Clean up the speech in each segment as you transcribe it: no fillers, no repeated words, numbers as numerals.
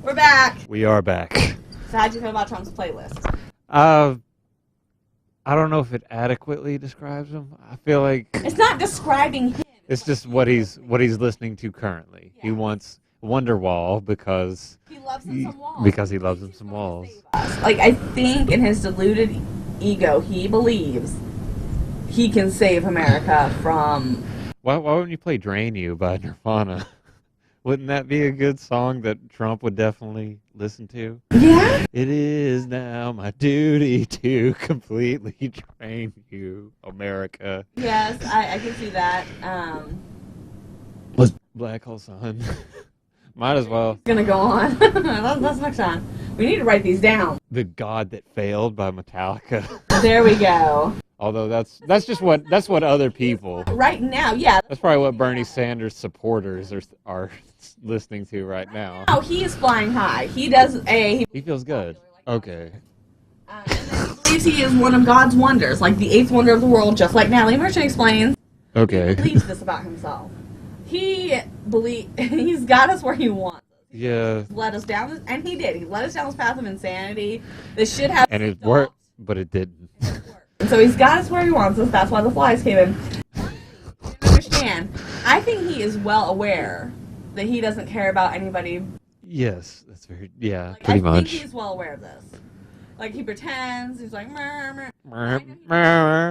We're back. We are back. So how'd you feel about Trump's playlist? I don't know if it adequately describes him. I feel like It's not describing him. it's just what he's listening to currently. Yeah. He wants Wonderwall because He loves him some walls. Because he loves him some walls. Like, I think in his deluded ego, he believes he can save America from... Why wouldn't you play Drain You by Nirvana? Wouldn't that be a good song that Trump would definitely listen to? Yeah? It is now my duty to completely drain you, America. Yes, I can see that. Let's Black Hole Sun. Might as well. Gonna go on. That's next time. We need to write these down. The God That Failed by Metallica. There we go. Although that's what other people. Right now, yeah. That's probably what Bernie Sanders supporters are listening to right now. Oh, he is flying high. He does a... He feels good. Okay. And then he believes he is one of God's wonders, like the eighth wonder of the world, just like Natalie Merchant explains. Okay. He believes this about himself. He's got us where he wants us. Yeah. Led us down, and he did. He led us down this path of insanity. This should have... And it worked, but it didn't. And so he's got us where he wants us. That's why the flies came in. Understand. I think he is well aware that he doesn't care about anybody. Yes, that's very, yeah, Like, pretty I much. think he's well aware of this. Like, he pretends, he's like, murr,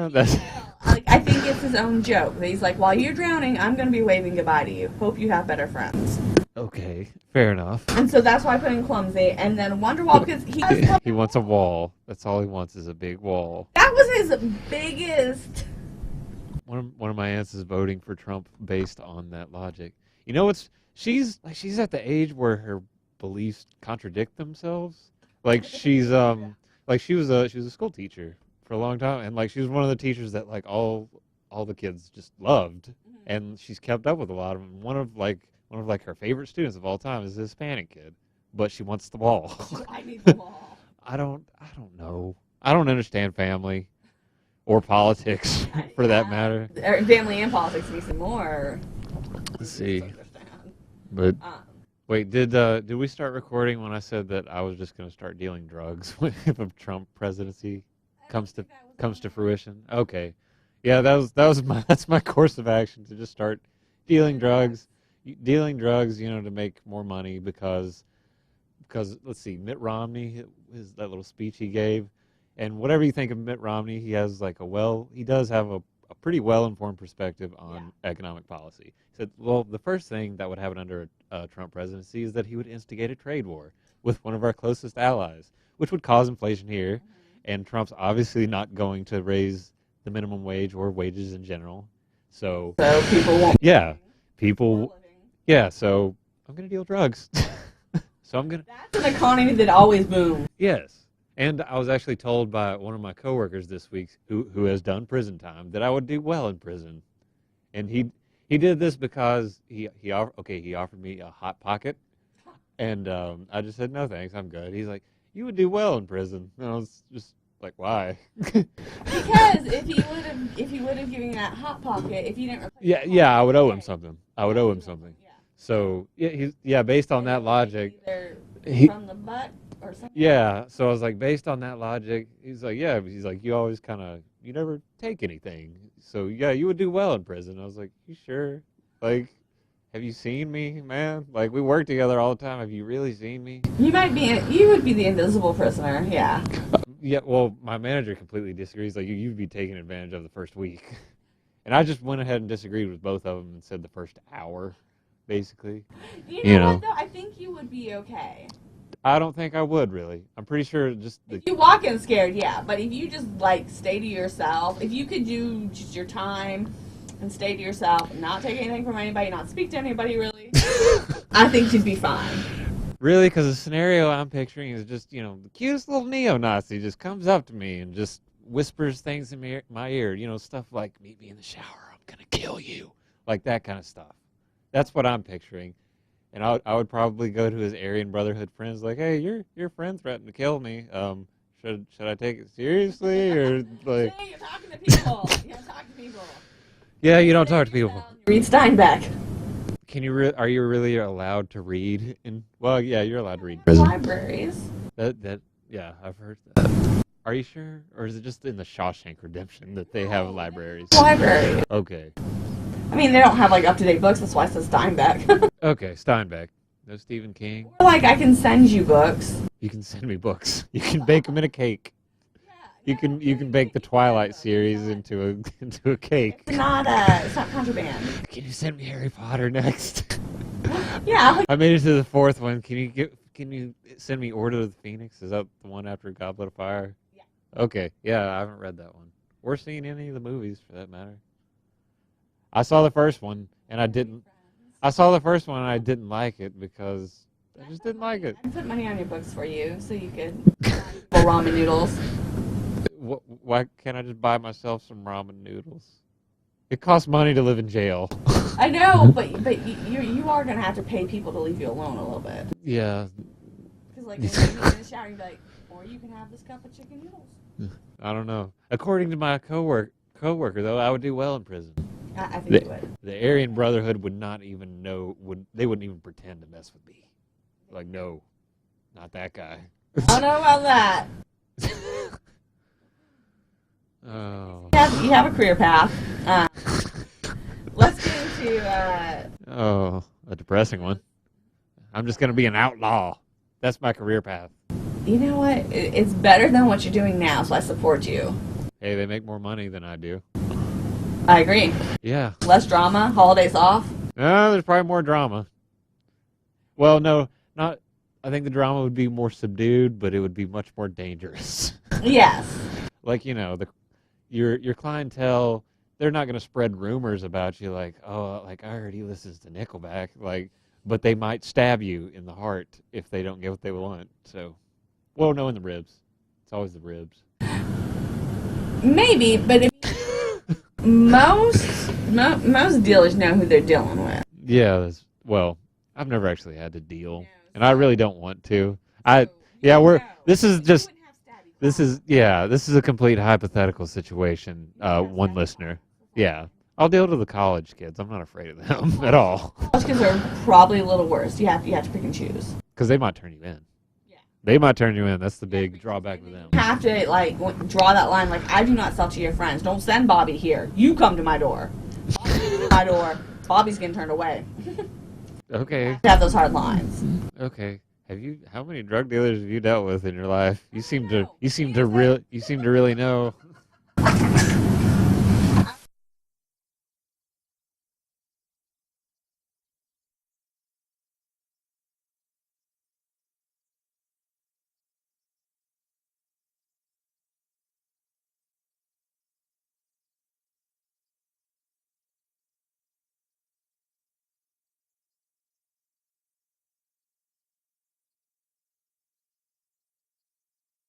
That's, like, I think it's his own joke. That he's like, while you're drowning, I'm going to be waving goodbye to you. Hope you have better friends. okay, fair enough. And so that's why I put in clumsy. And then Wonderwall, because he He wants a wall. That's all he wants is a big wall. that was his biggest... One of my aunts is voting for Trump based on that logic. You know what's she's at the age where her beliefs contradict themselves. Like she was a school teacher for a long time, and like she was one of the teachers that like all the kids just loved, and she's kept up with a lot of them. One of her favorite students of all time is a Hispanic kid, but she wants the wall. I need the wall. I don't know. I don't understand family or politics for that matter. Family and politics need some more. Let's see. But wait, did we start recording when I said that I was just going to start dealing drugs if a Trump presidency comes to fruition? Okay. Yeah, that's my course of action, to just start dealing drugs, to make more money because let's see, Mitt Romney, that little speech he gave, and whatever you think of Mitt Romney, he does have a pretty well-informed perspective on economic policy. He said, well, the first thing that would happen under a Trump presidency is that he would instigate a trade war with one of our closest allies, which would cause inflation here, and Trump's obviously not going to raise the minimum wage or wages in general. So people won't. Yeah, people. Yeah, so I'm going to deal drugs. That's an economy that always booms. Yes. And I was actually told by one of my coworkers this week who has done prison time that I would do well in prison. And he did this because he offered me a Hot Pocket, and I just said, no thanks, I'm good. He's like, you would do well in prison. And I was just like, why? Because if he would have given you that Hot Pocket, if you didn't replace I would owe him something. Yeah. So based on that logic, either from the butt or something. Yeah, so I was like, based on that logic, he's like, you always you never take anything. So yeah, you would do well in prison. I was like, you sure? Like, have you seen me, man? Like, we work together all the time. Have you really seen me? You would be the invisible prisoner, yeah. Yeah, well, my manager completely disagrees. Like, you'd be taken advantage of the first week. And I just went ahead and disagreed with both of them and said the first hour, basically. You know what, though? I think you would be okay. I don't think I would, really. I'm pretty sure if you walk in scared, yeah. But if you just, stay to yourself, if you could do just your time and stay to yourself, not take anything from anybody, not speak to anybody, really, I think you'd be fine. Really? Because the scenario I'm picturing is just, the cutest little neo-Nazi just comes up to me and just whispers things in my ear. Stuff like, meet me in the shower, I'm going to kill you. Like that kind of stuff. That's what I'm picturing. And I would probably go to his Aryan Brotherhood friends like, hey, your friend threatened to kill me. Should I take it seriously or like? Hey, you're talking to people. You don't talk to people. Yeah, you don't talk to people. Read Steinbeck. Can you? Are you really allowed to read? Well, yeah, you're allowed to read in prison. Libraries. Yeah, I've heard that. Are you sure, or is it just in the Shawshank Redemption that they have libraries? Library. Okay. I mean, they don't have like up-to-date books. That's why it says Steinbeck. Okay, Steinbeck. No Stephen King. Or like I can send you books. You can send me books. You can bake them in a cake. You can bake the Twilight series into a cake. It's not contraband. Can you send me Harry Potter next? Yeah. I made it to the fourth one. Can you send me Order of the Phoenix? Is that the one after Goblet of Fire? Yeah. Okay. Yeah, I haven't read that one. Or seen any of the movies for that matter. I saw the first one and I didn't like it because I just didn't like it. I put money on your books for you so you could buy ramen noodles. Why can't I just buy myself some ramen noodles? It costs money to live in jail. I know, but you are gonna have to pay people to leave you alone a little bit. Yeah. Because like when you're in the shower, you'd be like, or you can have this cup of chicken noodles. I don't know. According to my coworker though, I would do well in prison. I think you would. The Aryan Brotherhood would not even know. They wouldn't even pretend to mess with me. Like, no, not that guy. I don't know about that. Oh. You have a career path. Let's get into. A depressing one. I'm just gonna be an outlaw. That's my career path. You know what? It's better than what you're doing now, so I support you. Hey, they make more money than I do. I agree. Yeah. Less drama, holidays off. There's probably more drama. Well, no, not. I think the drama would be more subdued, but it would be much more dangerous. Yes. Like, your clientele, they're not going to spread rumors about you like, oh, like I heard he listens to Nickelback, like, but they might stab you in the heart if they don't get what they want. So, well, no, in the ribs. It's always the ribs. Maybe, but if most dealers know who they're dealing with. Yeah, I've never actually had to deal, and I really don't want to. This is a complete hypothetical situation. One listener. Yeah. I'll deal to the college kids. I'm not afraid of them at all. College kids are probably a little worse. You have to pick and choose. Because they might turn you in. Yeah. They might turn you in. That's the big drawback with them. You have to draw that line. Like, I do not sell to your friends. Don't send Bobby here. You come to my door. Bobby's getting turned away. Okay. You have to have those hard lines. Okay. How many drug dealers have you dealt with in your life? You seem to really know.